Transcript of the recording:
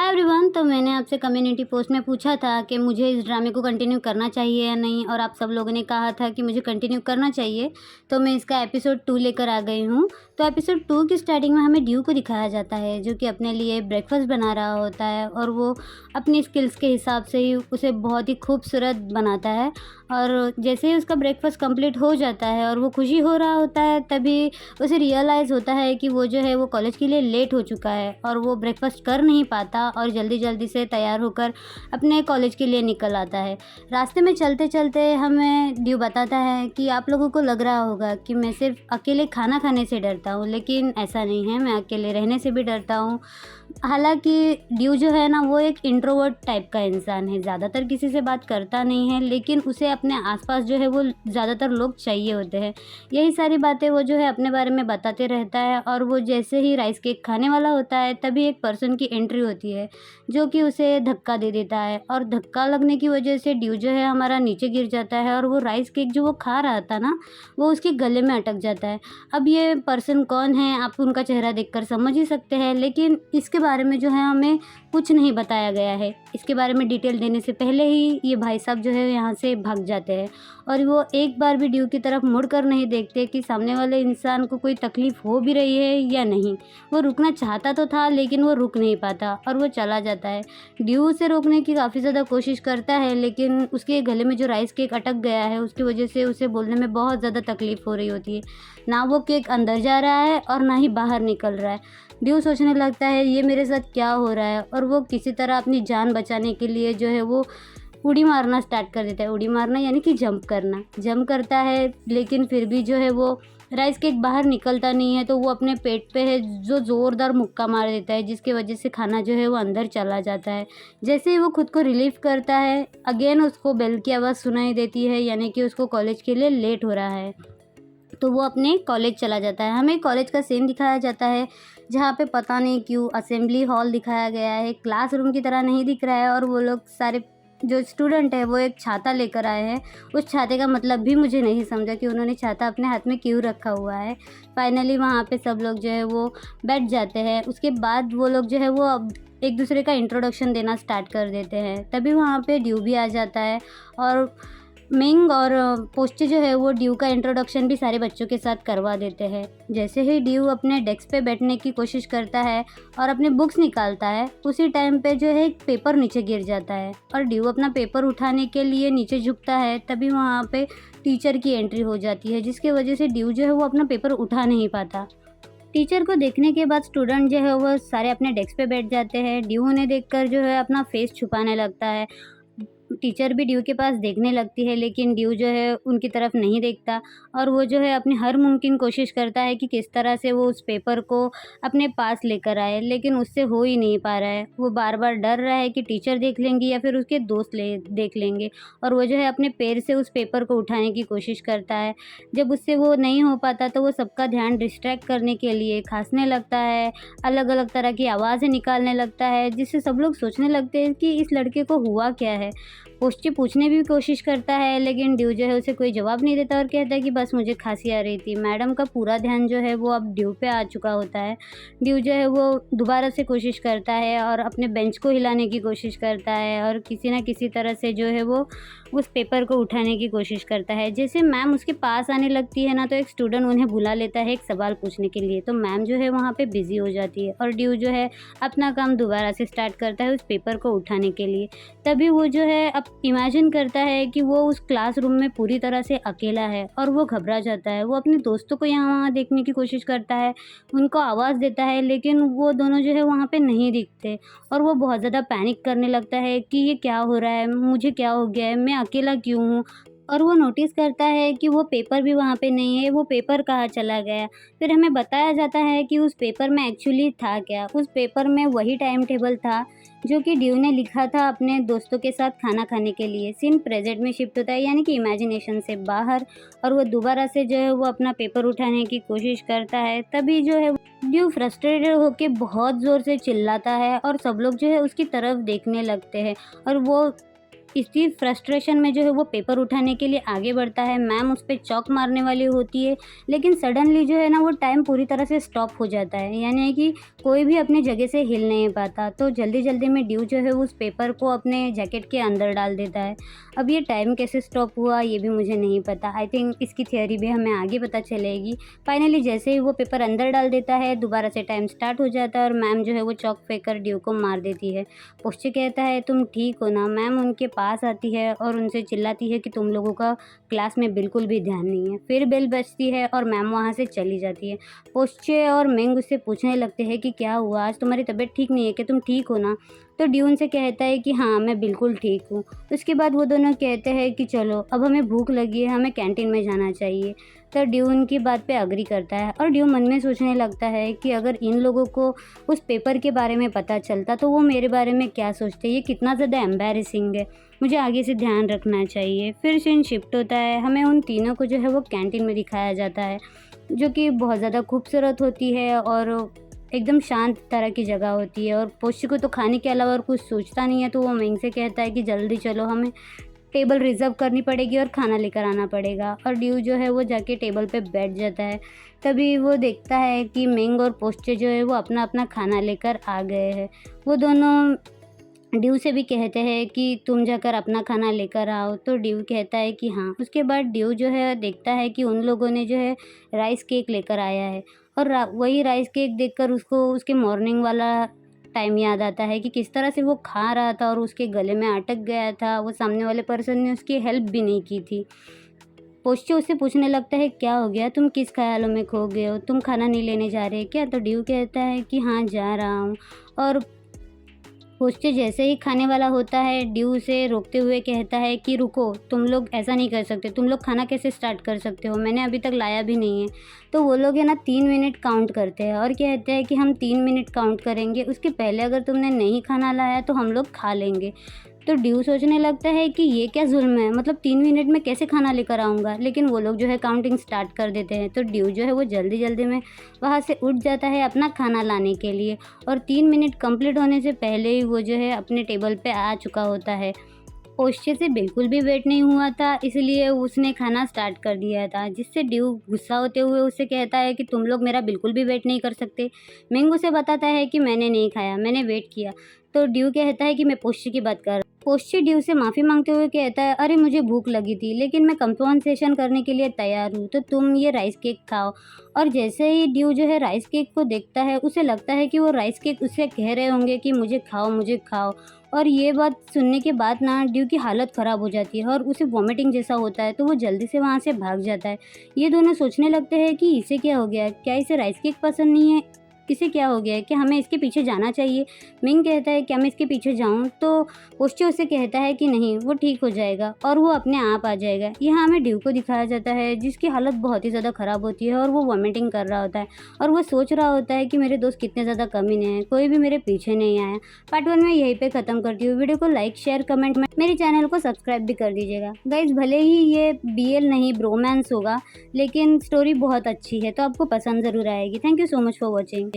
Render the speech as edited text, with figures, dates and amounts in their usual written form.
Hi everyone. तो मैंने आपसे कम्युनिटी पोस्ट में पूछा था कि मुझे इस ड्रामे को कंटिन्यू करना चाहिए या नहीं, और आप सब लोगों ने कहा था कि मुझे कंटिन्यू करना चाहिए। तो मैं इसका एपिसोड 2 लेकर आ गई हूँ। तो एपिसोड 2 की स्टार्टिंग में हमें ड्यू को दिखाया जाता है, जो कि अपने लिए ब्रेकफास्ट बना रहा होता है, और वो अपनी स्किल्स के हिसाब से ही उसे बहुत ही खूबसूरत बनाता है। और जैसे ही उसका ब्रेकफास्ट कंप्लीट हो जाता है और वो खुशी हो रहा होता है, तभी उसे रियलाइज़ होता है कि वो जो है वो कॉलेज के लिए लेट हो चुका है, और वो ब्रेकफास्ट कर नहीं पाता और जल्दी-जल्दी से तैयार होकर अपने कॉलेज के लिए निकल आता है। रास्ते में चलते-चलते हमें ड्यू बताता है कि आप लोगों को लग रहा होगा कि मैं सिर्फ़ अकेले खाना खाने से डरता हूँ, लेकिन ऐसा नहीं है, मैं अकेले रहने से भी डरता हूँ। हालाँकि ड्यू जो है ना, वो एक इंट्रोवर्ट टाइप का इंसान है, ज़्यादातर किसी से बात करता नहीं है, लेकिन उसे अपने आस-पास जो है वो ज़्यादातर लोग चाहिए होते हैं। यही सारी बातें वो जो है अपने बारे में बताते रहता है, और वो जैसे ही राइस केक खाने वाला होता है, तभी एक पर्सन की एंट्री होती है, जो कि उसे धक्का दे देता है, और धक्का लगने की वजह से ड्यू जो है हमारा नीचे गिर जाता है, और वो राइस केक जो वो खा रहा था ना, वो उसके गले में अटक जाता है। अब ये पर्सन कौन है, आप उनका चेहरा देखकर समझ ही सकते हैं, लेकिन इसके बारे में जो है हमें कुछ नहीं बताया गया है। इसके बारे में डिटेल देने से पहले ही ये भाई साहब जो है यहाँ से भाग जाते हैं, और वो एक बार भी ड्यू की तरफ मुड़ कर नहीं देखते कि सामने वाले इंसान को कोई तकलीफ़ हो भी रही है या नहीं। वो रुकना चाहता तो था, लेकिन वो रुक नहीं पाता और वो चला जाता है। ड्यू उसे रोकने की काफ़ी ज़्यादा कोशिश करता है, लेकिन उसके गले में जो राइस केक अटक गया है, उसकी वजह से उसे बोलने में बहुत ज़्यादा तकलीफ़ हो रही होती है। ना वो केक अंदर जा रहा है और ना ही बाहर निकल रहा है। ड्यू सोचने लगता है ये मेरे साथ क्या हो रहा है, और वो किसी तरह अपनी जान बचाने के लिए जो है वो उड़ी मारना स्टार्ट कर देता है। उड़ी मारना यानी कि जंप करना। जंप करता है, लेकिन फिर भी जो है वो राइस केक बाहर निकलता नहीं है, तो वो अपने पेट पे है जो ज़ोरदार मुक्का मार देता है, जिसकी वजह से खाना जो है वो अंदर चला जाता है। जैसे ही वो खुद को रिलीफ़ करता है, अगेन उसको बेल की आवाज़ सुनाई देती है, यानी कि उसको कॉलेज के लिए लेट हो रहा है। तो वो अपने कॉलेज चला जाता है। हमें कॉलेज का सीन दिखाया जाता है, जहाँ पे पता नहीं क्यों असेंबली हॉल दिखाया गया है। क्लासरूम की तरह नहीं दिख रहा है, और वो लोग सारे जो स्टूडेंट है वो एक छाता लेकर आए हैं। उस छाते का मतलब भी मुझे नहीं समझा कि उन्होंने छाता अपने हाथ में क्यों रखा हुआ है। फाइनली वहाँ पे सब लोग जो है वो बैठ जाते हैं। उसके बाद वो लोग जो है वो अब एक दूसरे का इंट्रोडक्शन देना स्टार्ट कर देते हैं। तभी वहाँ पे ड्यू भी आ जाता है, और मिंग और पोस्टी जो है वो ड्यू का इंट्रोडक्शन भी सारे बच्चों के साथ करवा देते हैं। जैसे ही ड्यू अपने डेस्क पे बैठने की कोशिश करता है और अपने बुक्स निकालता है, उसी टाइम पे जो है एक पेपर नीचे गिर जाता है, और ड्यू अपना पेपर उठाने के लिए नीचे झुकता है। तभी वहाँ पे टीचर की एंट्री हो जाती है, जिसकी वजह से ड्यू जो है वो अपना पेपर उठा नहीं पाता। टीचर को देखने के बाद स्टूडेंट जो है वो सारे अपने डेस्क पे बैठ जाते हैं। ड्यू उन्हें देखकर जो है अपना फेस छुपाने लगता है। टीचर भी ड्यू के पास देखने लगती है, लेकिन ड्यू जो है उनकी तरफ नहीं देखता, और वो जो है अपनी हर मुमकिन कोशिश करता है कि किस तरह से वो उस पेपर को अपने पास लेकर आए, लेकिन उससे हो ही नहीं पा रहा है। वो बार-बार डर रहा है कि टीचर देख लेंगी या फिर उसके दोस्त देख लेंगे, और वो जो है अपने पैर से उस पेपर को उठाने की कोशिश करता है। जब उससे वो नहीं हो पाता, तो वो सबका ध्यान डिस्ट्रैक्ट करने के लिए खाँसने लगता है, अलग-अलग तरह की आवाज़ें निकालने लगता है, जिससे सब लोग सोचने लगते हैं कि इस लड़के को हुआ क्या है। पोस्टी पूछने की कोशिश करता है, लेकिन ड्यू जो है उसे कोई जवाब नहीं देता और कहता है कि बस मुझे खांसी आ रही थी। मैडम का पूरा ध्यान जो है वो अब ड्यू पे आ चुका होता है। ड्यू जो है वो दोबारा से कोशिश करता है और अपने बेंच को हिलाने की कोशिश करता है, और किसी न किसी तरह से जो है वो उस पेपर को उठाने की कोशिश करता है। जैसे मैम उसके पास आने लगती है ना, तो एक स्टूडेंट उन्हें बुला लेता है एक सवाल पूछने के लिए, तो मैम जो है वहाँ पे बिज़ी हो जाती है, और ड्यू जो है अपना काम दोबारा से स्टार्ट करता है उस पेपर को उठाने के लिए। तभी वो जो है अब इमेजिन करता है कि वो उस क्लासरूम में पूरी तरह से अकेला है, और वो घबरा जाता है। वो अपने दोस्तों को यहाँ वहाँ देखने की कोशिश करता है, उनको आवाज़ देता है, लेकिन वो दोनों जो है वहाँ पे नहीं दिखते, और वो बहुत ज़्यादा पैनिक करने लगता है कि ये क्या हो रहा है, मुझे क्या हो गया है, मैं अकेला क्यों हूँ। और वो नोटिस करता है कि वो पेपर भी वहाँ पे नहीं है, वो पेपर कहाँ चला गया। फिर हमें बताया जाता है कि उस पेपर में एक्चुअली था क्या। उस पेपर में वही टाइम टेबल था जो कि ड्यू ने लिखा था अपने दोस्तों के साथ खाना खाने के लिए। सीन प्रेजेंट में शिफ्ट होता है, यानी कि इमेजिनेशन से बाहर, और वो दोबारा से जो है वो अपना पेपर उठाने की कोशिश करता है। तभी जो है ड्यू फ्रस्ट्रेटेड होके बहुत ज़ोर से चिल्लाता है, और सब लोग जो है उसकी तरफ देखने लगते हैं, और वो इसी फ्रस्ट्रेशन में जो है वो पेपर उठाने के लिए आगे बढ़ता है। मैम उस पे चॉक मारने वाली होती है, लेकिन सडनली जो है ना वो टाइम पूरी तरह से स्टॉप हो जाता है, यानी कि कोई भी अपनी जगह से हिल नहीं पाता। तो जल्दी जल्दी में ड्यू जो है उस पेपर को अपने जैकेट के अंदर डाल देता है। अब ये टाइम कैसे स्टॉप हुआ ये भी मुझे नहीं पता। आई थिंक इसकी थियोरी भी हमें आगे पता चलेगी। फाइनली जैसे ही वो पेपर अंदर डाल देता है, दोबारा से टाइम स्टार्ट हो जाता है और मैम जो है वो चॉक फेंक कर ड्यू को मार देती है। पोस्चे कहता है तुम ठीक हो ना। मैम उनके पास आती है और उनसे चिल्लाती है कि तुम लोगों का क्लास में बिल्कुल भी ध्यान नहीं है। फिर बेल बजती है और मैम वहाँ से चली जाती है। पोस्चे और मेंग उससे पूछने लगते हैं कि क्या हुआ, आज तुम्हारी तबीयत ठीक नहीं है, कि तुम ठीक हो ना। तो ड्यू उनसे कहता है कि हाँ मैं बिल्कुल ठीक हूँ। उसके बाद वो दोनों कहते हैं कि चलो अब हमें भूख लगी है, हमें कैंटीन में जाना चाहिए। तो ड्यू उनकी बात पे अग्री करता है और ड्यू मन में सोचने लगता है कि अगर इन लोगों को उस पेपर के बारे में पता चलता तो वो मेरे बारे में क्या सोचते, ये कितना ज़्यादा एम्बैरेसिंग है, मुझे आगे से ध्यान रखना चाहिए। फिर सीन शिफ्ट होता है, हमें उन तीनों को जो है वो कैंटीन में दिखाया जाता है, जो कि बहुत ज़्यादा खूबसूरत होती है और एकदम शांत तरह की जगह होती है। और पोस्ची को तो खाने के अलावा और कुछ सोचता नहीं है, तो वो मेंग से कहता है कि जल्दी चलो, हमें टेबल रिज़र्व करनी पड़ेगी और खाना लेकर आना पड़ेगा। और ड्यू जो है वो जाके टेबल पे बैठ जाता है। तभी वो देखता है कि मेंग और पोस्चे जो है वो अपना अपना खाना लेकर आ गए हैं। वो दोनों ड्यू से भी कहते हैं कि तुम जाकर अपना खाना लेकर आओ। तो ड्यू कहता है कि हाँ। उसके बाद ड्यू जो है देखता है कि उन लोगों ने जो है राइस केक लेकर आया है और वही राइस केक देखकर उसको उसके मॉर्निंग वाला टाइम याद आता है कि किस तरह से वो खा रहा था और उसके गले में अटक गया था। वो सामने वाले पर्सन ने उसकी हेल्प भी नहीं की थी। पोस्चे उससे पूछने लगता है क्या हो गया, तुम किस ख्यालों में खो गए हो, तुम खाना नहीं लेने जा रहे क्या। तो ड्यू कहता है कि हाँ जा रहा हूँ। और पोस्चे जैसे ही खाने वाला होता है, ड्यू उसे रोकते हुए कहता है कि रुको, तुम लोग ऐसा नहीं कर सकते, तुम लोग खाना कैसे स्टार्ट कर सकते हो, मैंने अभी तक लाया भी नहीं है। तो वो लोग है ना 3 मिनट काउंट करते हैं और कहते हैं कि हम 3 मिनट काउंट करेंगे, उसके पहले अगर तुमने नहीं खाना लाया तो हम लोग खा लेंगे। तो ड्यू सोचने लगता है कि ये क्या जुल्म है, मतलब 3 मिनट में कैसे खाना लेकर आऊँगा। लेकिन वो लोग जो है काउंटिंग स्टार्ट कर देते हैं। तो ड्यू जो है वो जल्दी जल्दी में वहाँ से उठ जाता है अपना खाना लाने के लिए और 3 मिनट कंप्लीट होने से पहले ही वो जो है अपने टेबल पे आ चुका होता है। पोस्चे से बिल्कुल भी वेट नहीं हुआ था, इसलिए उसने खाना स्टार्ट कर दिया था, जिससे ड्यू गुस्सा होते हुए उससे कहता है कि तुम लोग मेरा बिल्कुल भी वेट नहीं कर सकते। मिंग उसे बताता है कि मैंने नहीं खाया, मैंने वेट किया। तो ड्यू कहता है कि मैं पोस्चे की बात कर। पोस्चे ड्यू से माफ़ी मांगते हुए कहता है अरे मुझे भूख लगी थी, लेकिन मैं कंपनसेशन करने के लिए तैयार हूँ, तो तुम ये राइस केक खाओ। और जैसे ही ड्यू जो है राइस केक को देखता है, उसे लगता है कि वो राइस केक उससे कह रहे होंगे कि मुझे खाओ मुझे खाओ। और ये बात सुनने के बाद ना ड्यू की हालत ख़राब हो जाती है और उसे वॉमिटिंग जैसा होता है, तो वो जल्दी से वहाँ से भाग जाता है। ये दोनों सोचने लगते हैं कि इसे क्या हो गया, क्या इसे राइस केक पसंद नहीं है, इसे क्या हो गया है, कि हमें इसके पीछे जाना चाहिए। मिंग कहता है क्या मैं इसके पीछे जाऊँ, तो पोस्चे उसे कहता है कि नहीं, वो ठीक हो जाएगा और वो अपने आप आ जाएगा। यहाँ हमें ड्यू को दिखाया जाता है जिसकी हालत बहुत ही ज़्यादा ख़राब होती है और वो वॉमिटिंग कर रहा होता है और वो सोच रहा होता है कि मेरे दोस्त कितने ज़्यादा कमीने हैं, कोई भी मेरे पीछे नहीं आया। पार्ट 1 में यहीं पे ख़त्म करती हूँ। वीडियो को लाइक शेयर कमेंट में मेरे चैनल को सब्सक्राइब भी कर दीजिएगा। गाइज भले ही ये BL नहीं ब्रोमांस होगा, लेकिन स्टोरी बहुत अच्छी है, तो आपको पसंद ज़रूर आएगी। Thank you so much for watching.